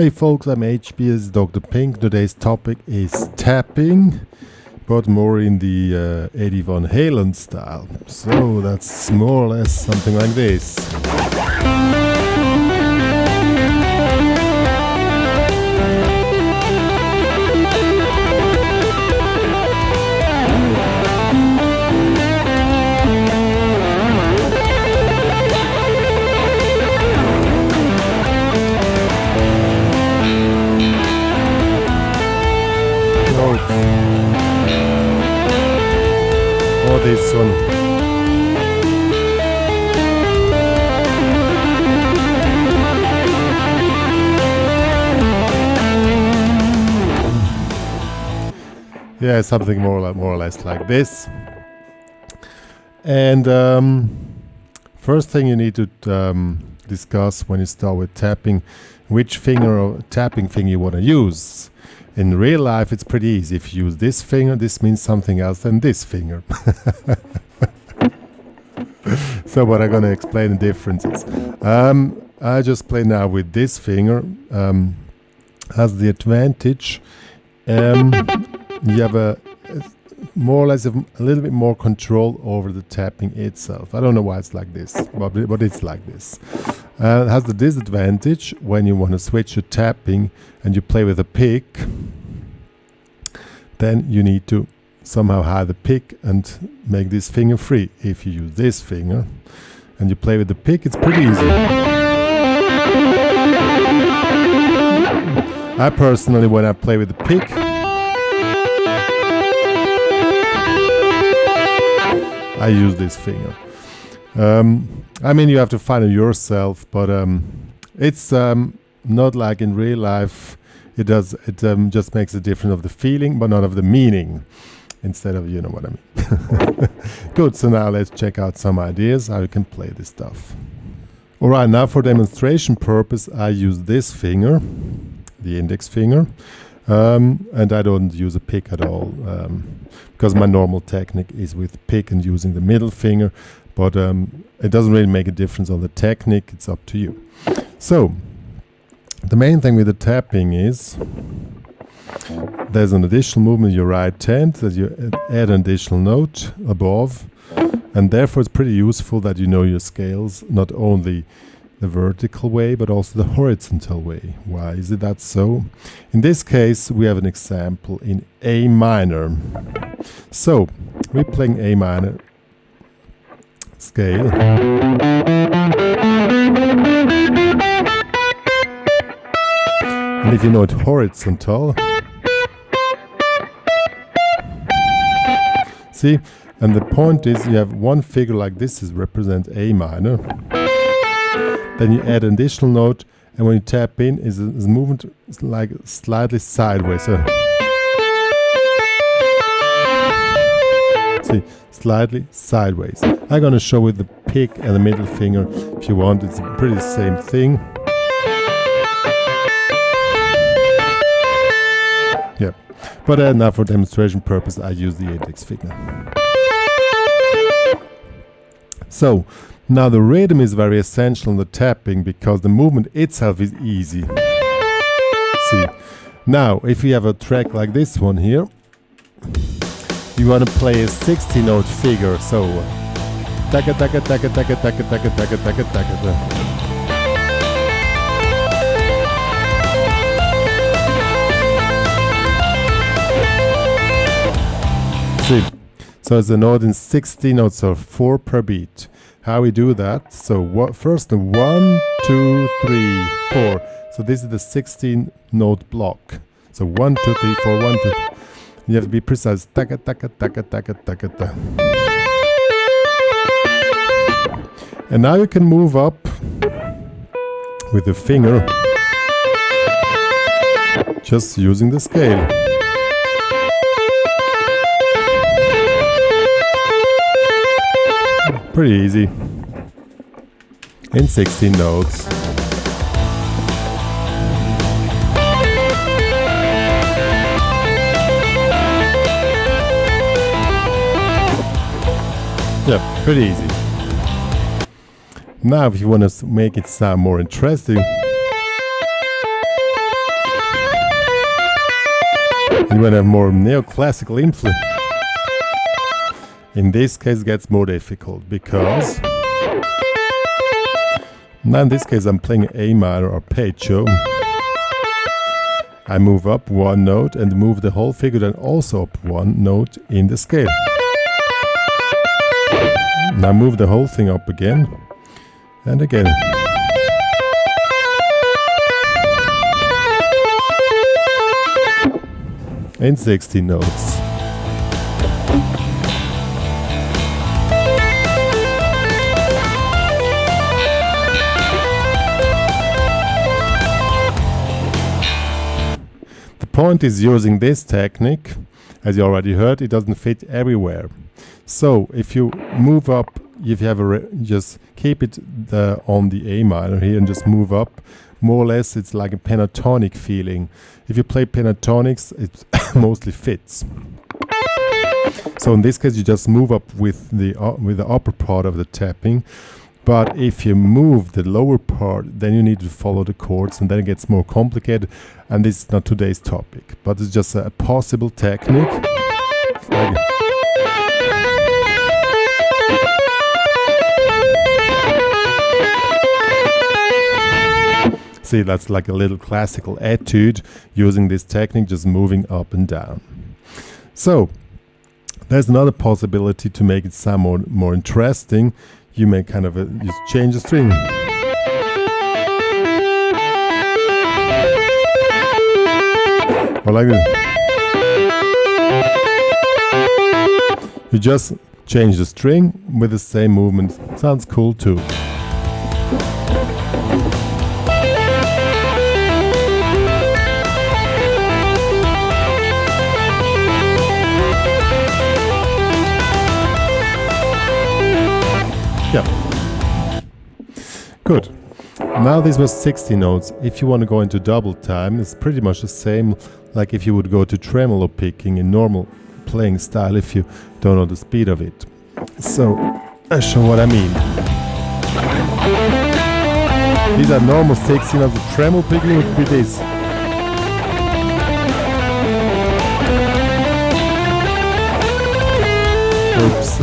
Hey folks, I'm HB, this is Dr. Pink. Today's topic is tapping, but more in the Eddie Van Halen style. So that's more or less something like this. Or this one. Yeah, something more or less like this. And first thing you need to discuss when you start with tapping, which finger or tapping thing you want to use. In real life, it's pretty easy. If you use this finger, this means something else than this finger. So, but I'm going to explain the differences. I just play now with this finger. Has the advantage. You have more or less a little bit more control over the tapping itself. I don't know why it's like this, but it's like this. It has the disadvantage when you want to switch to tapping and you play with a pick, then you need to somehow hide the pick and make this finger free. If you use this finger and you play with the pick, it's pretty easy. I personally, when I play with the pick, I use this finger. I mean, you have to find it yourself, but it's not like in real life. It just makes a difference of the feeling, but not of the meaning. Instead of, you know what I mean. Good. So now let's check out some ideas how you can play this stuff. All right. Now for demonstration purpose, I use this finger, the index finger, and I don't use a pick at all because my normal technique is with pick and using the middle finger. But it doesn't really make a difference on the technique. It's up to you. So the main thing with the tapping is there's an additional movement in your right hand that you add an additional note above, and therefore it's pretty useful that you know your scales, not only the vertical way but also the horizontal way. Why is it that so? In this case we have an example in A minor. So we're playing A minor scale. And if you know it horizontal, see, and the point is you have one figure like this is represent A minor. Then you add an additional note, and when you tap in, is movement like slightly sideways. So see, slightly sideways. I'm going to show with the pick and the middle finger if you want. It's pretty the same thing. Yeah, but now for demonstration purpose, I use the index finger. So now the rhythm is very essential in the tapping because the movement itself is easy. See, now if you have a track like this one here, you want to play a 60-note figure, so taka taka taka taka taka taka taka taka taka. See, so it's a note in 60 notes, or 4 per beat. How we do that? So first the 1, 2, 3, 4. So this is the 16-note block. So 1, 2, 3, 4, 1, 2, 3. You have to be precise. Taka taka taka taka taka taka. And now you can move up with the finger, just using the scale. Pretty easy. In 16 notes. Yeah, pretty easy. Now if you want to make it sound more interesting, You want to have more neoclassical influence. In this case, it gets more difficult because now in this case I'm playing A minor arpeggio. I move up one note and move the whole figure then also up one note in the scale. Now move the whole thing up again and again. In 16 notes. The point is using this technique, as you already heard, it doesn't fit everywhere. So if you move up, if you have just keep it on the A minor here and just move up, more or less it's like a pentatonic feeling. If you play pentatonics, it mostly fits. So in this case you just move up with the upper part of the tapping. But if you move the lower part, then you need to follow the chords, and then it gets more complicated. And this is not today's topic, but it's just a possible technique. See, that's like a little classical etude using this technique, just moving up and down. So there's another possibility to make it sound more interesting. You may kind of just change the string. Or like this. You just change the string with the same movement. Sounds cool too. Yeah. Good. Now this was 60 notes. If you want to go into double time, it's pretty much the same like if you would go to tremolo picking in normal playing style if you don't know the speed of it. So, I'll show what I mean. These are normal 60 notes. The tremolo picking would be this. Oops.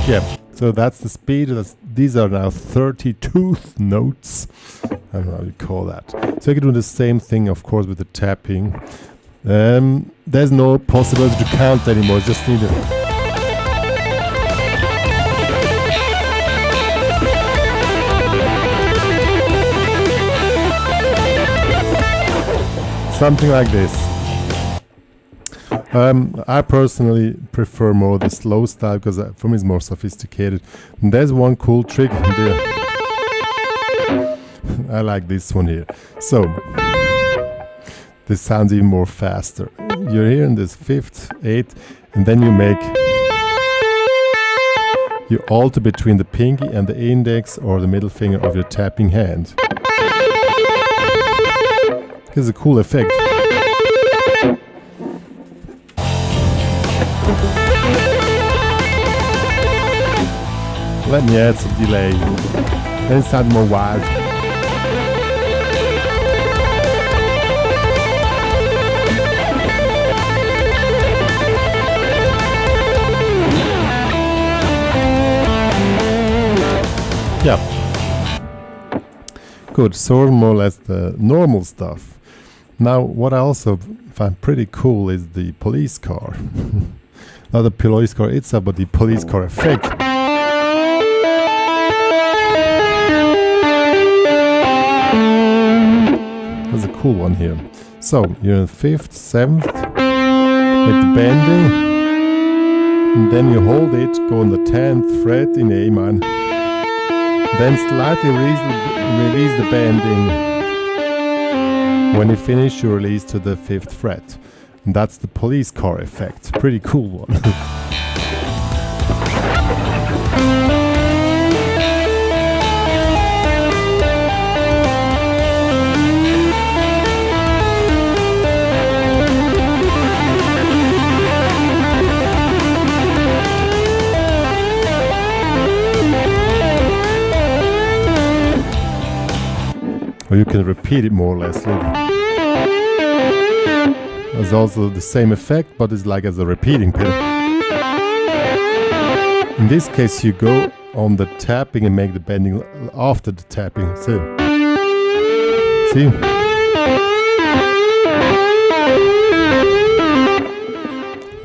Yeah. So that's the speed. These are now 32 notes. I don't know how you call that. So you can do the same thing, of course, with the tapping. There's no possibility to count anymore. It's just need something like this. I personally prefer more the slow style because for me it's more sophisticated. And there's one cool trick there. I like this one here. So this sounds even more faster. You're here in this 5th, 8th, and then you alter between the pinky and the index or the middle finger of your tapping hand. Gives a cool effect. Let me add some delay. Then it sounds more wild. Yeah. Good. So more or less the normal stuff. Now, what I also find pretty cool is the police car. Not the police car itself, but the police car effect. That's a cool one here. So you're in 5th, 7th, with the bending, and then you hold it, go on the 10th fret in A minor, then slightly release the bending. When you finish, you release to the 5th fret. And that's the police car effect. Pretty cool one. Or you can repeat it more or less. It's also the same effect, but it's like as a repeating pedal. In this case, you go on the tapping and make the bending after the tapping. So, see?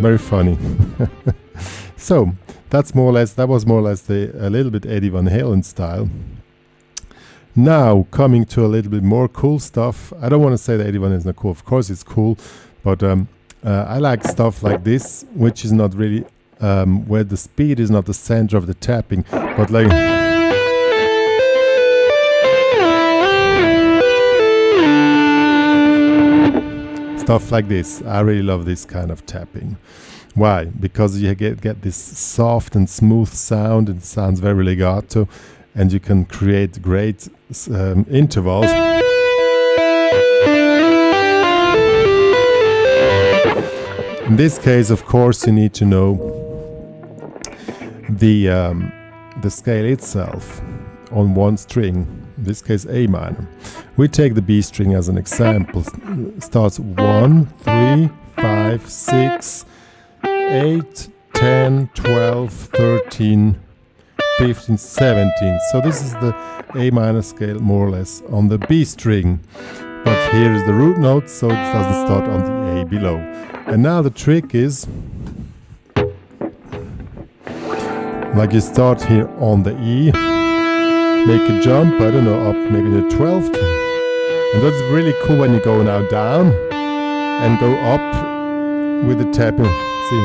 Very funny. So that was more or less a little bit Eddie Van Halen style. Now coming to a little bit more cool stuff. I don't want to say that Eddie Van Halen is not cool. Of course it's cool, but I like stuff like this, which is not really where the speed is not the center of the tapping, but like stuff like this. I really love this kind of tapping. Why? Because you get this soft and smooth sound, and it sounds very legato, and you can create great intervals. In this case, of course, you need to know the scale itself on one string. In this case, A minor. We take the B string as an example. Starts 1, 3, 5, 6, 8, 10, 12, 13, 15, 17. So this is the A minor scale more or less on the B string. But here is the root note, so it doesn't start on the A below. And now the trick is, like you start here on the E, make a jump, I don't know, up maybe the 12th. And that's really cool when you go now down and go up with the tapping. See.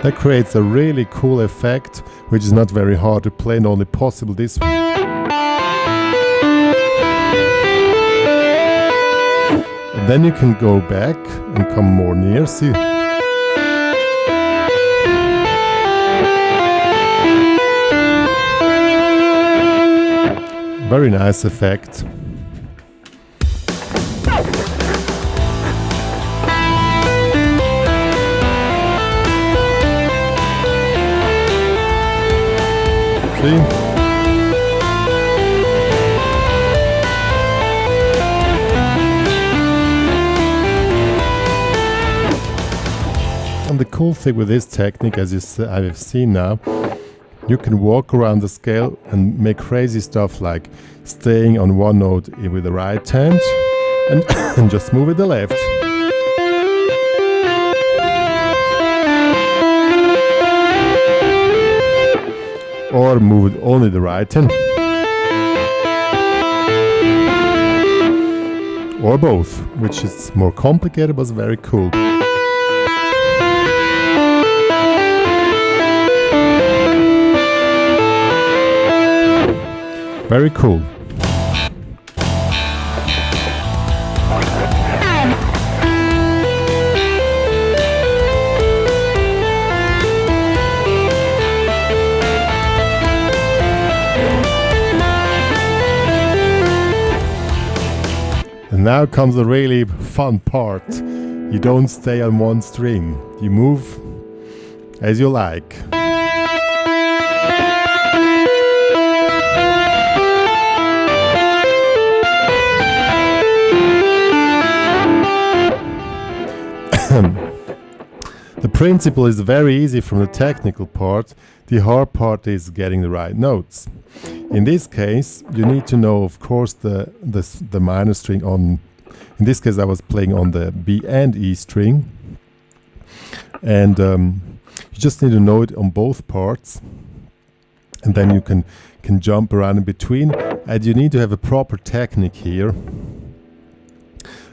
That creates a really cool effect, which is not very hard to play and only possible this way. And then you can go back and come more near, see. Very nice effect. See? And the cool thing with this technique, as I've seen now, you can walk around the scale and make crazy stuff like staying on one note with the right hand and just move with the left. Or move with only the right hand. Or both, which is more complicated but very cool. Very cool. And now comes the really fun part. You don't stay on one string. You move as you like. The principle is very easy from the technical part. The hard part is getting the right notes. In this case, you need to know, of course, the minor string on. In this case, I was playing on the B and E string, and you just need to know it on both parts, and then you can jump around in between. And you need to have a proper technique here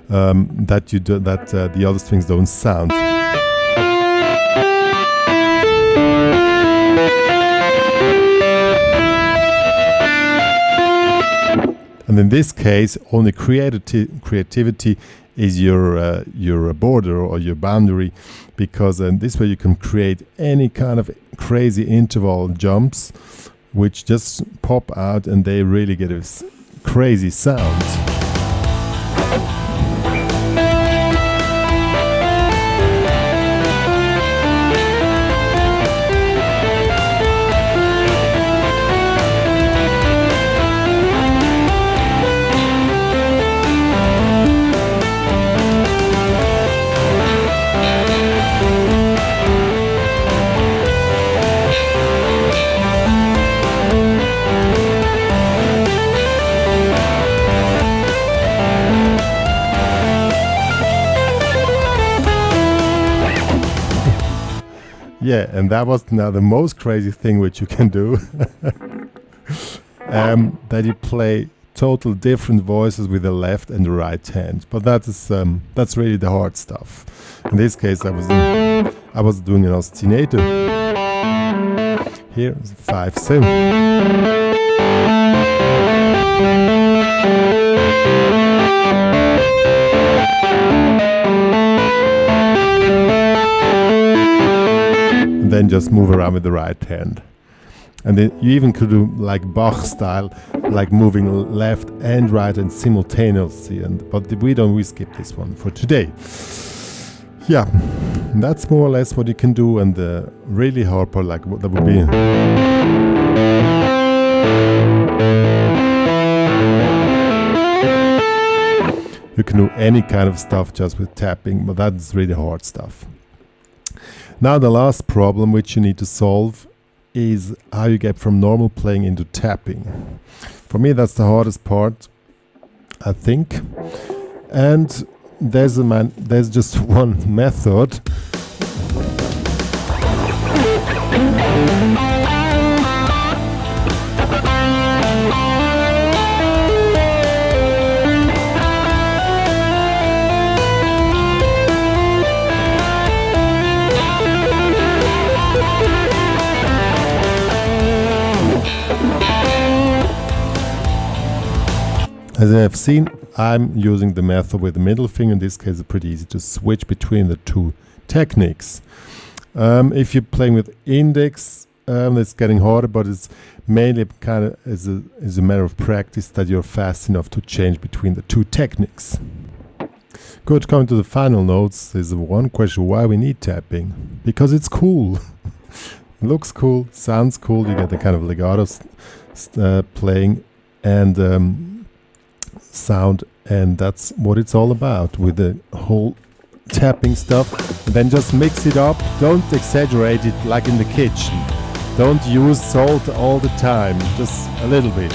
that the other strings don't sound. And in this case, only creativity is your border or your boundary, because this way you can create any kind of crazy interval jumps, which just pop out and they really get a crazy sound. Yeah, and that was now the most crazy thing which you can do. That you play total different voices with the left and the right hand. But that's really the hard stuff. In this case, I was doing an ostinato. Here, 5/7. And then just move around with the right hand. And then you even could do like Bach style, like moving left and right and simultaneously. But we skip this one for today. Yeah, that's more or less what you can do. And the really hard part, like what that would be. You can do any kind of stuff just with tapping, but that's really hard stuff. Now the last problem which you need to solve is how you get from normal playing into tapping. For me, that's the hardest part, I think. And there's just one method. As I have seen, I'm using the method with the middle finger. In this case, it's pretty easy to switch between the two techniques. If you're playing with index, it's getting harder, but it's mainly kind of is a matter of practice that you're fast enough to change between the two techniques. Good, coming to the final notes, there's one question: why we need tapping? Because it's cool. Looks cool, sounds cool. You get the kind of legato playing and sound, and that's what it's all about with the whole tapping stuff. And then just mix it up. Don't exaggerate it like in the kitchen. Don't use salt all the time, just a little bit.